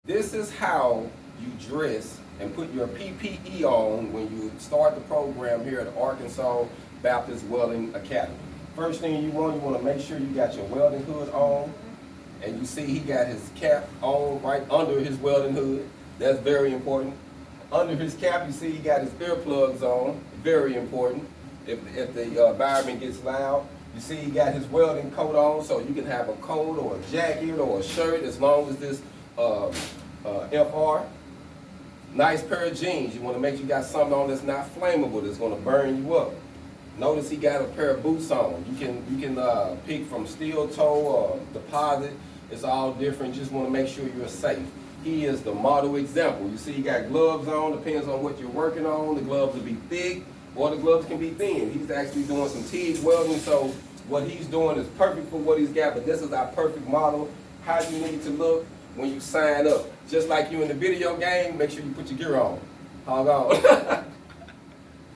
This is how you dress and put your PPE on when you start the program here at Arkansas Baptist Welding Academy. First thing you want to make sure you got your welding hood on, and you see he got his cap on right under his welding hood. That's very important. Under his cap, you see he got his earplugs on. Very important. If the environment gets loud, you see he got his welding coat on, so you can have a coat or a jacket or a shirt as long as this FR. Nice pair of jeans. You want to make sure you got something on that's not flammable, that's going to burn you up. Notice he got a pair of boots on. You can pick from steel toe or deposit. It's all different. Just want to make sure you're safe. He is the model example. You see he got gloves on. Depends on what you're working on. The gloves will be thick or the gloves can be thin. He's actually doing some TIG welding, so what he's doing is perfect for what he's got, but this is our perfect model. How you need to look when you sign up. Just like you in the video game, make sure you put your gear on. Hog on.